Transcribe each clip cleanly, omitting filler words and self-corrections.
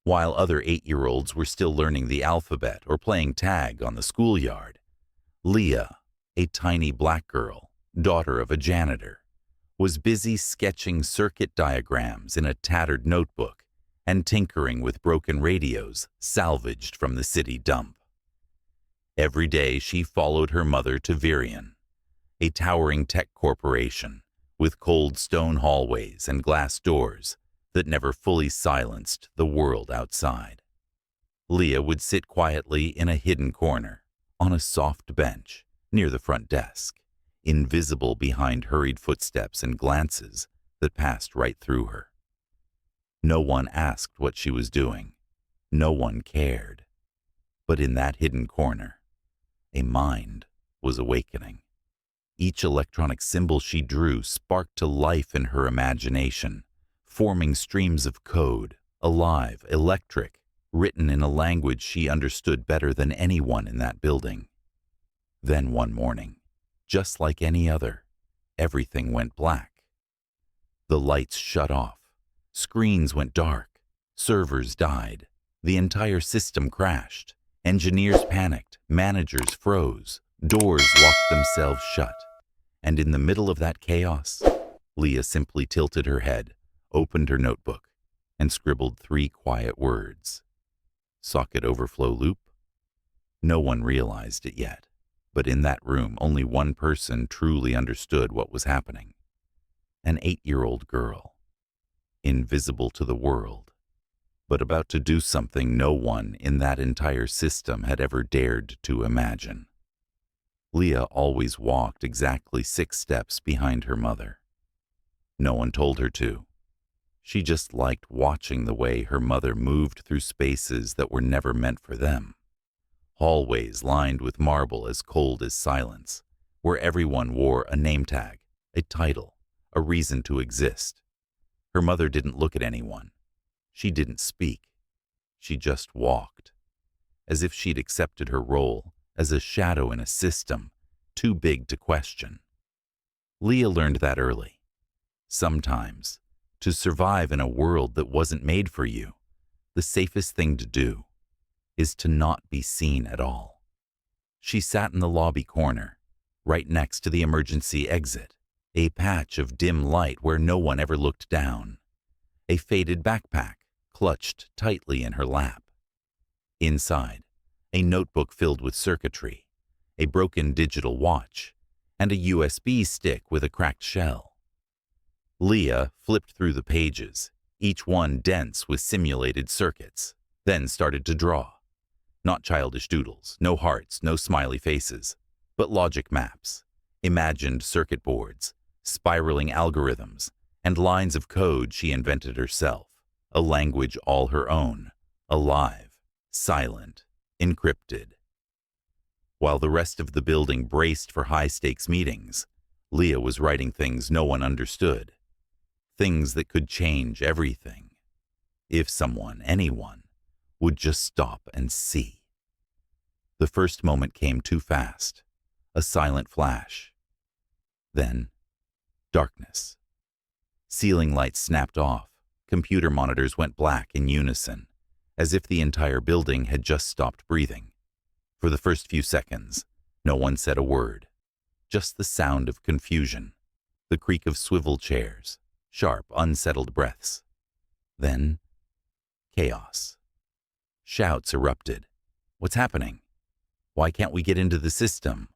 while other 8-year-olds were still learning the alphabet or playing tag on the schoolyard. Leah, a tiny black girl, daughter of a janitor, was busy sketching circuit diagrams in a tattered notebook and tinkering with broken radios salvaged from the city dump. Every day she followed her mother to Virion, a towering tech corporation with cold stone hallways and glass doors that never fully silenced the world outside. Leah would sit quietly in a hidden corner, on a soft bench near the front desk, invisible behind hurried footsteps and glances that passed right through her. No one asked what she was doing. No one cared. But in that hidden corner, a mind was awakening. Each electronic symbol she drew sparked to life in her imagination, forming streams of code, alive, electric, written in a language she understood better than anyone in that building. Then one morning, just like any other, everything went black. The lights shut off, screens went dark, servers died, the entire system crashed, engineers panicked, managers froze, doors locked themselves shut. And in the middle of that chaos, Leah simply tilted her head, opened her notebook, and scribbled 3 quiet words. Socket overflow loop? No one realized it yet, but in that room only one person truly understood what was happening. An 8-year-old girl, invisible to the world, but about to do something no one in that entire system had ever dared to imagine. Leah always walked exactly 6 steps behind her mother. No one told her to. She just liked watching the way her mother moved through spaces that were never meant for them. Hallways lined with marble as cold as silence, where everyone wore a name tag, a title, a reason to exist. Her mother didn't look at anyone. She didn't speak. She just walked, as if she'd accepted her role as a shadow in a system too big to question. Leah learned that early. Sometimes, to survive in a world that wasn't made for you, the safest thing to do is to not be seen at all. She sat in the lobby corner, right next to the emergency exit, a patch of dim light where no one ever looked down, a faded backpack clutched tightly in her lap. Inside, a notebook filled with circuitry, a broken digital watch, and a USB stick with a cracked shell. Leah flipped through the pages, each one dense with simulated circuits, then started to draw. Not childish doodles, no hearts, no smiley faces, but logic maps, imagined circuit boards, spiraling algorithms, and lines of code she invented herself, a language all her own, alive, silent, encrypted. While the rest of the building braced for high-stakes meetings, Leah was writing things no one understood, things that could change everything, if someone, anyone, would just stop and see. The first moment came too fast, a silent flash. Then, darkness. Ceiling lights snapped off, computer monitors went black in unison, as if the entire building had just stopped breathing. For the first few seconds, no one said a word, just the sound of confusion, the creak of swivel chairs, sharp, unsettled breaths. Then, chaos. Shouts erupted. What's happening? Why can't we get into the system?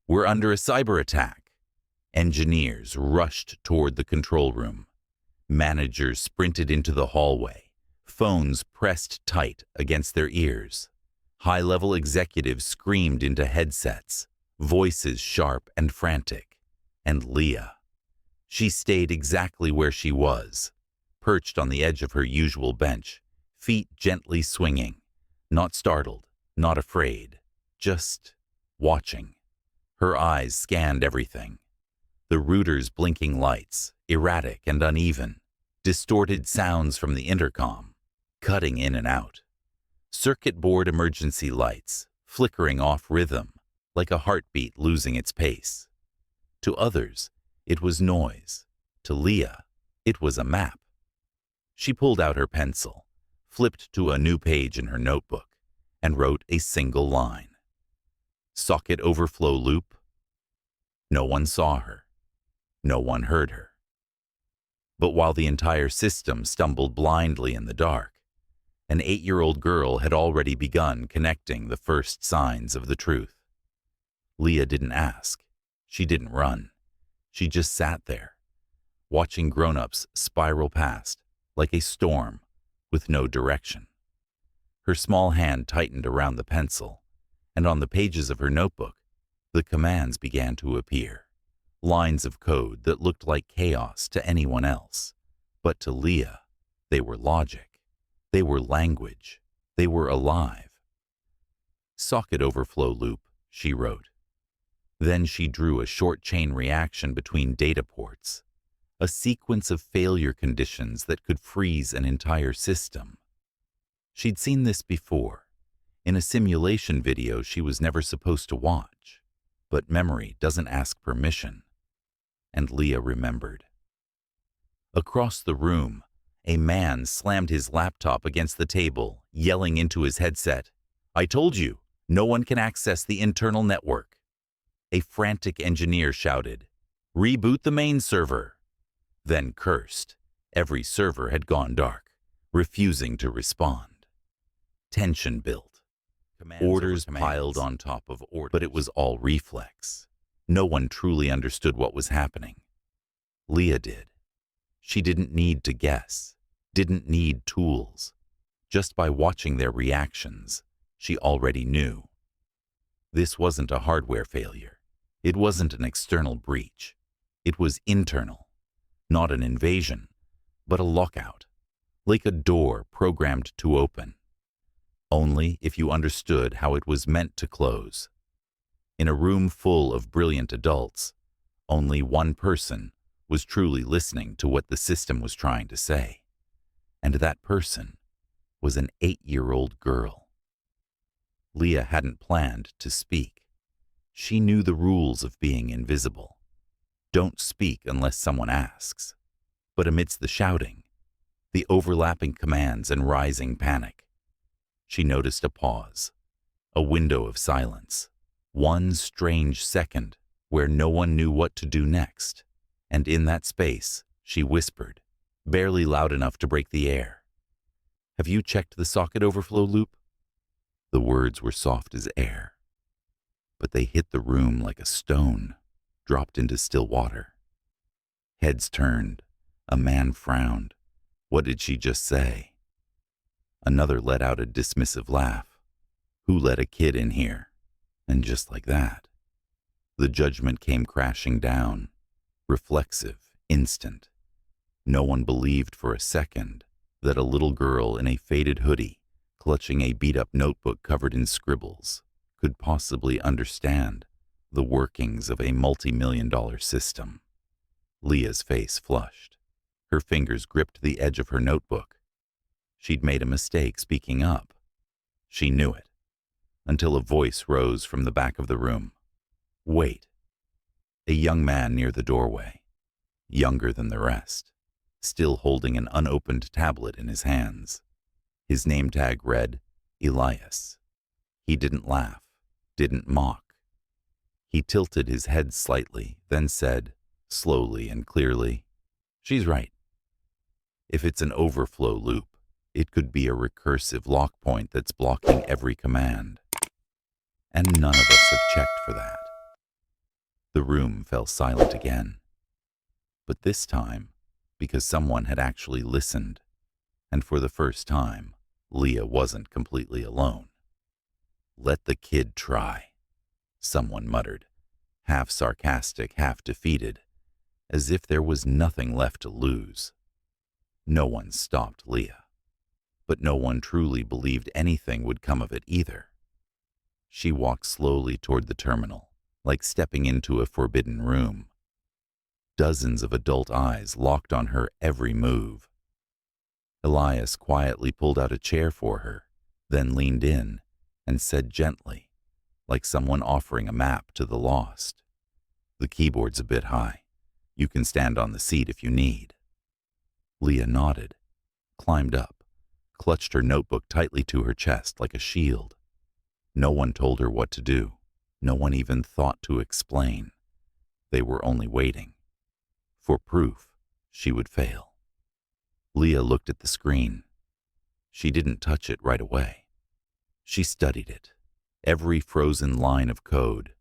We're under a cyber attack. Engineers rushed toward the control room. Managers sprinted into the hallway, phones pressed tight against their ears. High-level executives screamed into headsets, voices sharp and frantic. And Leah. She stayed exactly where she was, perched on the edge of her usual bench, feet gently swinging, not startled, not afraid, just watching. Her eyes scanned everything. The router's blinking lights, erratic and uneven, distorted sounds from the intercom, cutting in and out. Circuit board emergency lights, flickering off rhythm, like a heartbeat losing its pace. To others, it was noise. To Leah, it was a map. She pulled out her pencil, flipped to a new page in her notebook, and wrote a single line. Socket overflow loop. No one saw her. No one heard her. But while the entire system stumbled blindly in the dark, an 8-year-old girl had already begun connecting the first signs of the truth. Leah didn't ask. She didn't run. She just sat there, watching grown-ups spiral past like a storm with no direction. Her small hand tightened around the pencil, and on the pages of her notebook, the commands began to appear. Lines of code that looked like chaos to anyone else. But to Leah, they were logic. They were language. They were alive. Socket overflow loop, she wrote. Then she drew a short chain reaction between data ports, a sequence of failure conditions that could freeze an entire system. She'd seen this before, in a simulation video she was never supposed to watch. But memory doesn't ask permission. And Leah remembered. Across the room, a man slammed his laptop against the table, yelling into his headset, "I told you, no one can access the internal network." A frantic engineer shouted, "Reboot the main server," then cursed. Every server had gone dark, refusing to respond. Tension built. Orders piled on top of orders, but it was all reflex. No one truly understood what was happening. Leah did. She didn't need to guess, didn't need tools. Just by watching their reactions, she already knew. This wasn't a hardware failure. It wasn't an external breach. It was internal. Not an invasion, but a lockout, like a door programmed to open. Only if you understood how it was meant to close. In a room full of brilliant adults, only one person was truly listening to what the system was trying to say. And that person was an 8-year-old girl. Leah hadn't planned to speak. She knew the rules of being invisible. Don't speak unless someone asks. But amidst the shouting, the overlapping commands and rising panic, she noticed a pause, a window of silence, one strange second where no one knew what to do next. And in that space, she whispered, barely loud enough to break the air, "Have you checked the socket overflow loop?" The words were soft as air, but they hit the room like a stone dropped into still water. Heads turned. A man frowned. What did she just say? Another let out a dismissive laugh. Who let a kid in here? And just like that, the judgment came crashing down, reflexive, instant. No one believed for a second that a little girl in a faded hoodie, clutching a beat-up notebook covered in scribbles, could possibly understand the workings of a multi-million-dollar system. Leah's face flushed. Her fingers gripped the edge of her notebook. She'd made a mistake speaking up. She knew it, until a voice rose from the back of the room. "Wait." A young man near the doorway, younger than the rest, still holding an unopened tablet in his hands. His name tag read, Elias. He didn't laugh, didn't mock. He tilted his head slightly, then said, slowly and clearly, "She's right. If it's an overflow loop, it could be a recursive lock point that's blocking every command. And none of us have checked for that." The room fell silent again. But this time, because someone had actually listened, and for the first time, Leah wasn't completely alone. "Let the kid try," someone muttered, half sarcastic, half defeated, as if there was nothing left to lose. No one stopped Leah, but no one truly believed anything would come of it either. She walked slowly toward the terminal, like stepping into a forbidden room. Dozens of adult eyes locked on her every move. Elias quietly pulled out a chair for her, then leaned in and said gently, like someone offering a map to the lost, "The keyboard's a bit high. You can stand on the seat if you need." Leah nodded, climbed up, clutched her notebook tightly to her chest like a shield. No one told her what to do. No one even thought to explain. They were only waiting. For proof, she would fail. Leah looked at the screen. She didn't touch it right away. She studied it. Every frozen line of code,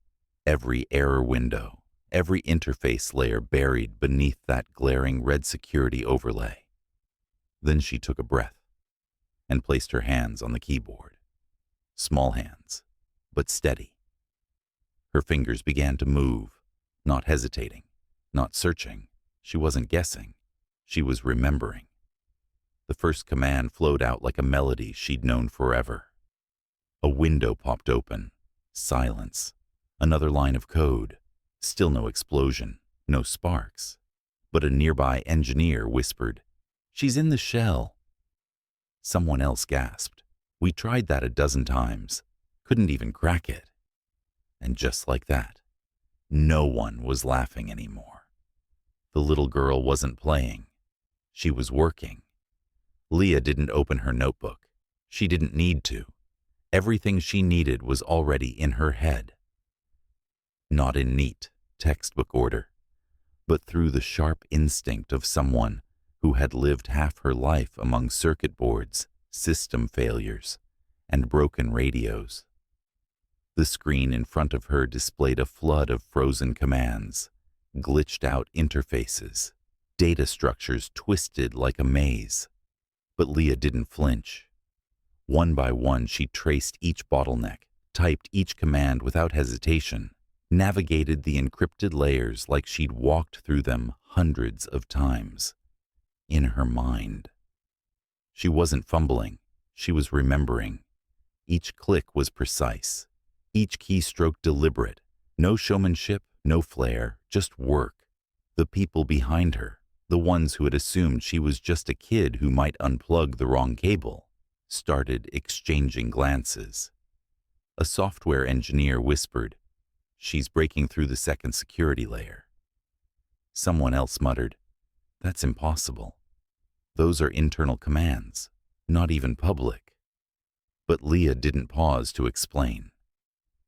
every error window, every interface layer buried beneath that glaring red security overlay. Then she took a breath and placed her hands on the keyboard. Small hands, but steady. Her fingers began to move, not hesitating, not searching. She wasn't guessing. She was remembering. The first command flowed out like a melody she'd known forever. A window popped open. Silence. Another line of code. Still no explosion, no sparks. But a nearby engineer whispered, "She's in the shell." Someone else gasped, "We tried that a dozen times. Couldn't even crack it." And just like that, no one was laughing anymore. The little girl wasn't playing. She was working. Leah didn't open her notebook. She didn't need to. Everything she needed was already in her head. Not in neat, textbook order, but through the sharp instinct of someone who had lived half her life among circuit boards, system failures, and broken radios. The screen in front of her displayed a flood of frozen commands, glitched-out interfaces, data structures twisted like a maze. But Leah didn't flinch. One by one, she traced each bottleneck, typed each command without hesitation, navigated the encrypted layers like she'd walked through them hundreds of times. In her mind. She wasn't fumbling. She was remembering. Each click was precise. Each keystroke deliberate. No showmanship, no flair, just work. The people behind her, the ones who had assumed she was just a kid who might unplug the wrong cable, started exchanging glances. A software engineer whispered, "She's breaking through the second security layer." Someone else muttered, "That's impossible. Those are internal commands, not even public." But Leah didn't pause to explain.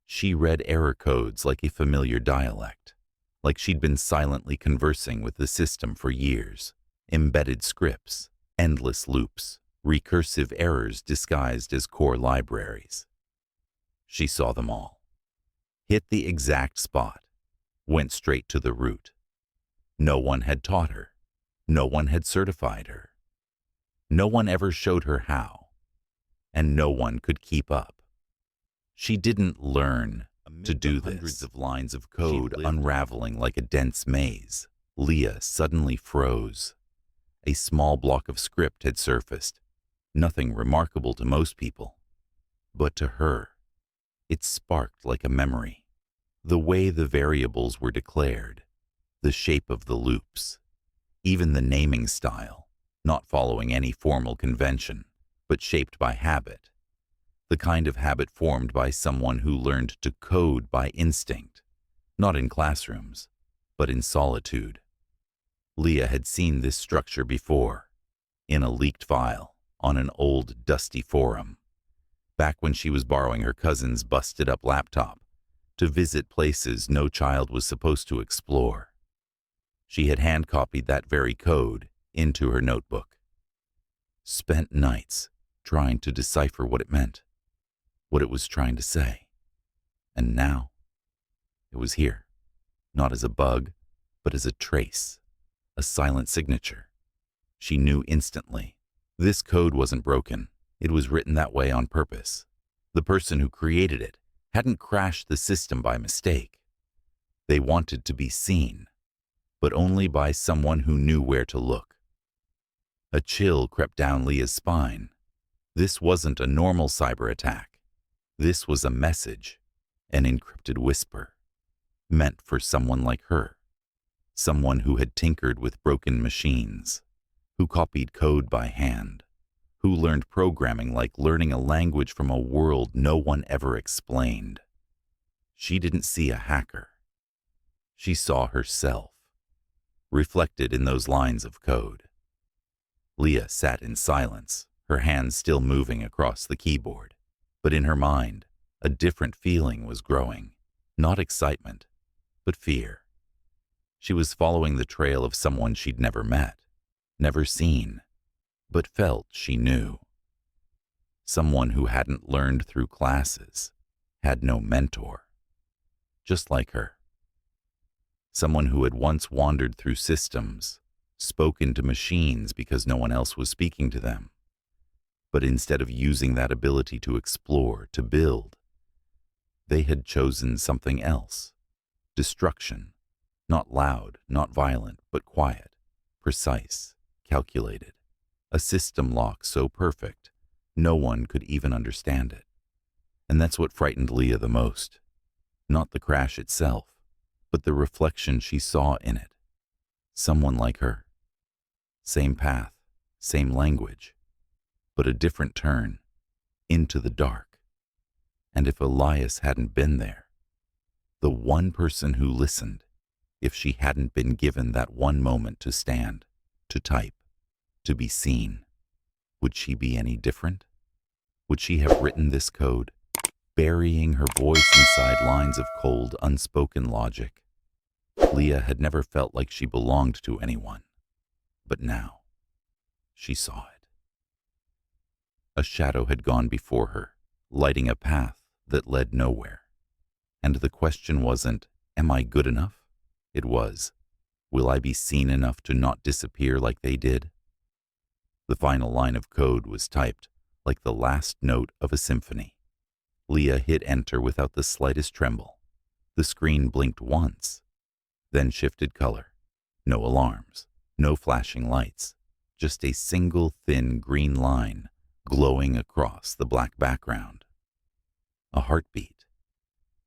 She read error codes like a familiar dialect, like she'd been silently conversing with the system for years. Embedded scripts, endless loops, recursive errors disguised as core libraries. She saw them all. Hit the exact spot, went straight to the root. No one had taught her. No one had certified her. No one ever showed her how. And no one could keep up. She didn't learn to do this. Hundreds of lines of code unraveling like a dense maze. Leah suddenly froze. A small block of script had surfaced. Nothing remarkable to most people. But to her, it sparked like a memory. The way the variables were declared, the shape of the loops, even the naming style, not following any formal convention, but shaped by habit. The kind of habit formed by someone who learned to code by instinct, not in classrooms, but in solitude. Leah had seen this structure before, in a leaked file, on an old, dusty forum, back when she was borrowing her cousin's busted-up laptop to visit places no child was supposed to explore. She had hand-copied that very code into her notebook. Spent nights trying to decipher what it meant, what it was trying to say. And now, it was here, not as a bug, but as a trace, a silent signature. She knew instantly. This code wasn't broken. It was written that way on purpose. The person who created it hadn't crashed the system by mistake. They wanted to be seen, but only by someone who knew where to look. A chill crept down Leah's spine. This wasn't a normal cyber attack. This was a message, an encrypted whisper, meant for someone like her, someone who had tinkered with broken machines, who copied code by hand, who learned programming like learning a language from a world no one ever explained. She didn't see a hacker. She saw herself, reflected in those lines of code. Leah sat in silence, her hands still moving across the keyboard. But in her mind, a different feeling was growing. Not excitement, but fear. She was following the trail of someone she'd never met, never seen, but felt she knew. Someone who hadn't learned through classes, had no mentor. Just like her. Someone who had once wandered through systems, spoken to machines because no one else was speaking to them. But instead of using that ability to explore, to build, they had chosen something else. Destruction. Not loud, not violent, but quiet, precise, calculated. A system lock so perfect, no one could even understand it. And that's what frightened Leah the most. Not the crash itself, but the reflection she saw in it. Someone like her. Same path, same language, but a different turn, into the dark. And if Elias hadn't been there, the one person who listened, if she hadn't been given that one moment to stand, to type, to be seen, would she be any different? Would she have written this code, burying her voice inside lines of cold, unspoken logic? Leah had never felt like she belonged to anyone, but now she saw it. A shadow had gone before her, lighting a path that led nowhere. And the question wasn't, am I good enough? It was, will I be seen enough to not disappear like they did? The final line of code was typed like the last note of a symphony. Leah hit enter without the slightest tremble. The screen blinked once, then shifted color. No alarms, no flashing lights, just a single thin green line glowing across the black background. A heartbeat.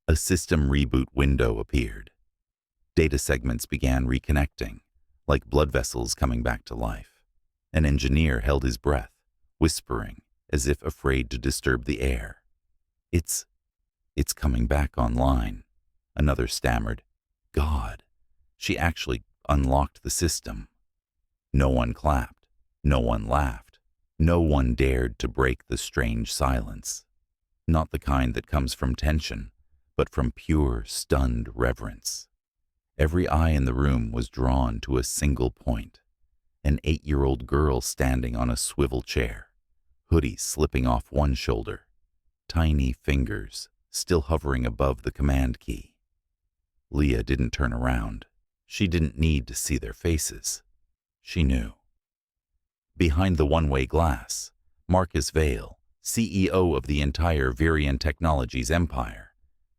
A system reboot window appeared. Data segments began reconnecting, like blood vessels coming back to life. An engineer held his breath, whispering, as if afraid to disturb the air. It's coming back online. Another stammered, God, she actually unlocked the system. No one clapped, no one laughed, no one dared to break the strange silence. Not the kind that comes from tension, but from pure, stunned reverence. Every eye in the room was drawn to a single point. An 8-year-old girl standing on a swivel chair, hoodie slipping off one shoulder, tiny fingers still hovering above the command key. Leah didn't turn around. She didn't need to see their faces. She knew. Behind the one-way glass, Marcus Vale, CEO of the entire Virion Technologies empire,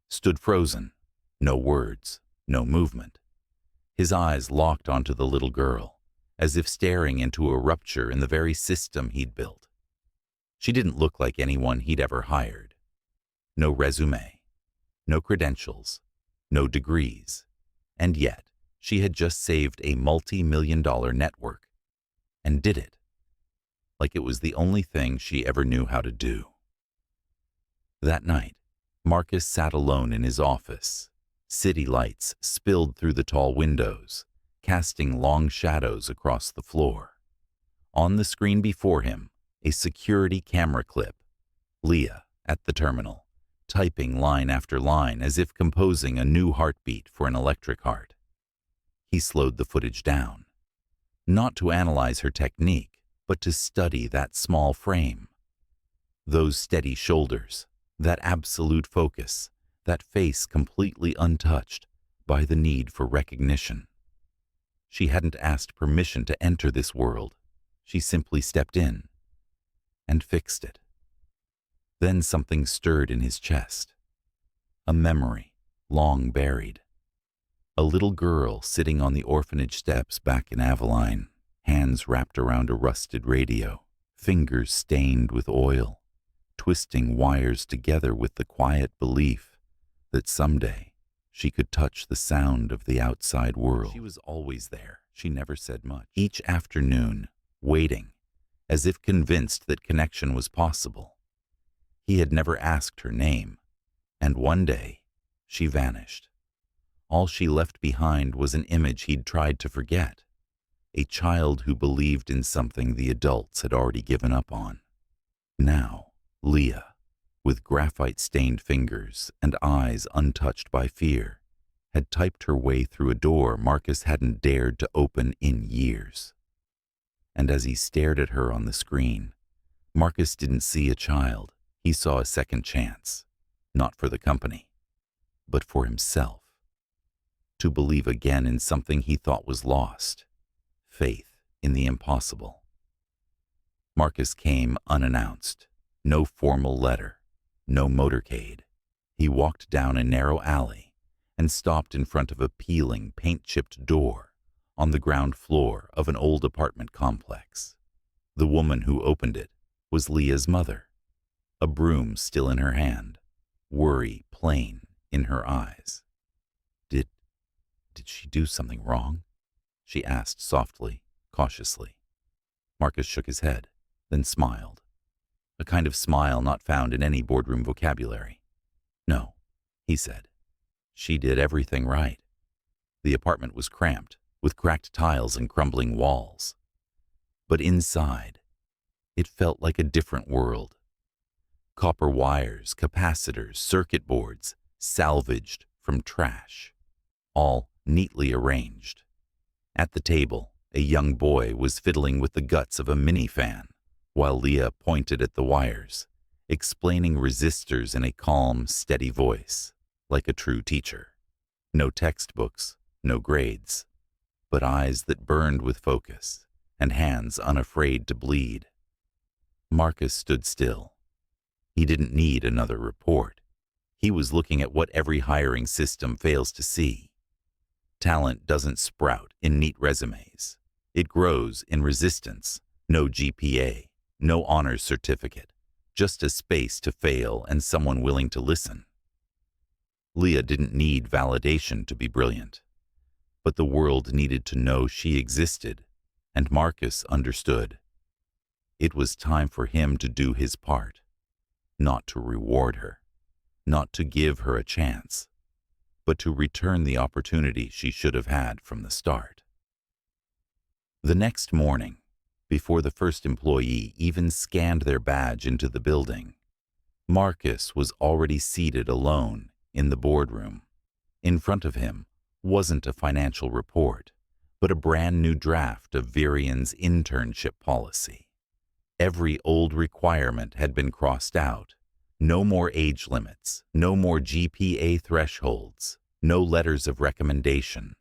stood frozen, no words, no movement. His eyes locked onto the little girl, as if staring into a rupture in the very system he'd built. She didn't look like anyone he'd ever hired. No resume, no credentials, no degrees, and yet she had just saved a multi-million-dollar network, and did it like it was the only thing she ever knew how to do. That night, Marcus sat alone in his office. City lights spilled through the tall windows, casting long shadows across the floor. On the screen before him, a security camera clip. Leah, at the terminal, typing line after line as if composing a new heartbeat for an electric heart. He slowed the footage down, not to analyze her technique, but to study that small frame. Those steady shoulders, that absolute focus, that face completely untouched by the need for recognition. She hadn't asked permission to enter this world. She simply stepped in and fixed it. Then something stirred in his chest. A memory, long buried. A little girl sitting on the orphanage steps back in Aveline, hands wrapped around a rusted radio, fingers stained with oil, twisting wires together with the quiet belief that someday she could touch the sound of the outside world. She was always there. She never said much. Each afternoon, waiting, as if convinced that connection was possible. He had never asked her name, and one day she vanished. All she left behind was an image he'd tried to forget, a child who believed in something the adults had already given up on. Now, Leah, with graphite-stained fingers and eyes untouched by fear, had typed her way through a door Marcus hadn't dared to open in years. And as he stared at her on the screen, Marcus didn't see a child. He saw a second chance, not for the company, but for himself. To believe again in something he thought was lost, faith in the impossible. Marcus came unannounced, no formal letter, no motorcade. He walked down a narrow alley and stopped in front of a peeling, paint-chipped door on the ground floor of an old apartment complex. The woman who opened it was Leah's mother, a broom still in her hand, worry plain in her eyes. Did she do something wrong? She asked softly, cautiously. Marcus shook his head, then smiled. A kind of smile not found in any boardroom vocabulary. No, he said. She did everything right. The apartment was cramped, with cracked tiles and crumbling walls. But inside, it felt like a different world. Copper wires, capacitors, circuit boards, salvaged from trash, all neatly arranged. At the table, a young boy was fiddling with the guts of a mini-fan, while Leah pointed at the wires, explaining resistors in a calm, steady voice, like a true teacher. No textbooks, no grades, but eyes that burned with focus and hands unafraid to bleed. Marcus stood still. He didn't need another report. He was looking at what every hiring system fails to see. Talent doesn't sprout in neat resumes. It grows in resistance. No GPA, no honors certificate, just a space to fail and someone willing to listen. Leah didn't need validation to be brilliant, but the world needed to know she existed, and Marcus understood. It was time for him to do his part, not to reward her, not to give her a chance, but to return the opportunity she should have had from the start. The next morning, before the first employee even scanned their badge into the building, Marcus was already seated alone in the boardroom. In front of him wasn't a financial report, but a brand new draft of Virian's internship policy. Every old requirement had been crossed out. No more age limits, no more GPA thresholds, no letters of recommendation,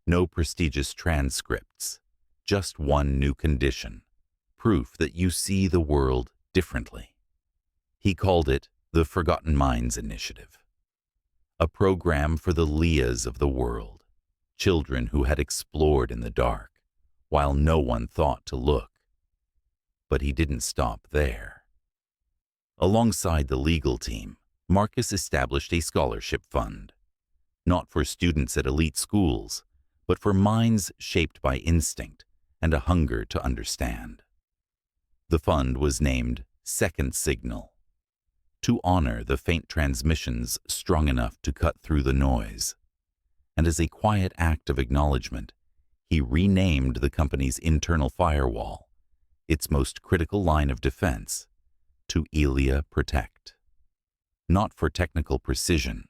no prestigious transcripts, just one new condition, proof that you see the world differently. He called it the Forgotten Minds Initiative, a program for the Leahs of the world, children who had explored in the dark, while no one thought to look. But he didn't stop there. Alongside the legal team, Marcus established a scholarship fund, not for students at elite schools, but for minds shaped by instinct and a hunger to understand. The fund was named Second Signal, to honor the faint transmissions strong enough to cut through the noise. And as a quiet act of acknowledgement, he renamed the company's internal firewall, its most critical line of defense, to Elia Protect. Not for technical precision,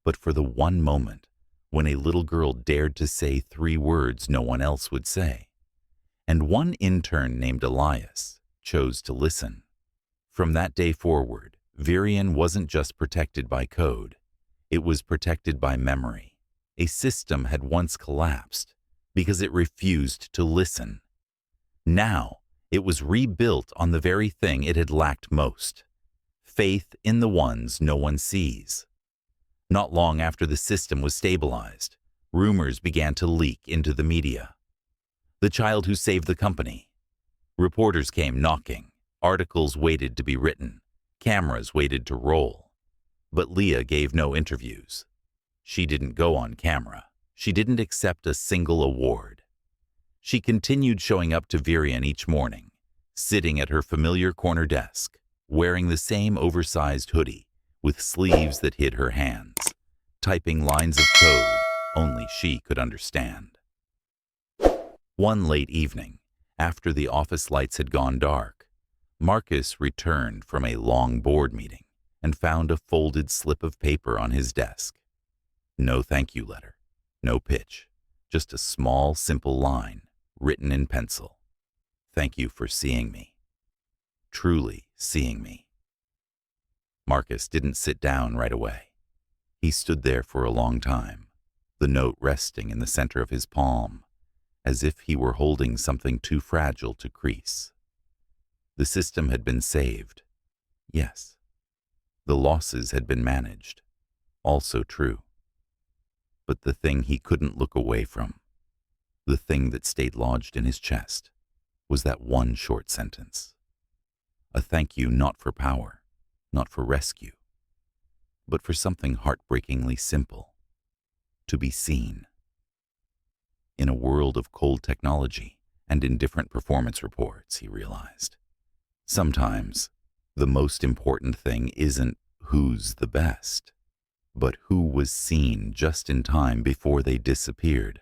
but for the one moment when a little girl dared to say 3 words no one else would say. And one intern named Elias chose to listen. From that day forward, Virian wasn't just protected by code. It was protected by memory. A system had once collapsed because it refused to listen. Now, it was rebuilt on the very thing it had lacked most: faith in the ones no one sees. Not long after the system was stabilized, rumors began to leak into the media. The child who saved the company. Reporters came knocking. Articles waited to be written. Cameras waited to roll. But Leah gave no interviews. She didn't go on camera. She didn't accept a single award. She continued showing up to Virian each morning, sitting at her familiar corner desk, wearing the same oversized hoodie with sleeves that hid her hands, typing lines of code only she could understand. One late evening, after the office lights had gone dark, Marcus returned from a long board meeting and found a folded slip of paper on his desk. No thank you letter, no pitch, just a small, simple line written in pencil. Thank you for seeing me. Truly seeing me. Marcus didn't sit down right away. He stood there for a long time, the note resting in the center of his palm, as if he were holding something too fragile to crease. The system had been saved. Yes. The losses had been managed. Also true. But the thing he couldn't look away from, the thing that stayed lodged in his chest, was that one short sentence. A thank you not for power, not for rescue, but for something heartbreakingly simple: to be seen. In a world of cold technology and indifferent performance reports, he realized, sometimes the most important thing isn't who's the best, but who was seen just in time before they disappeared.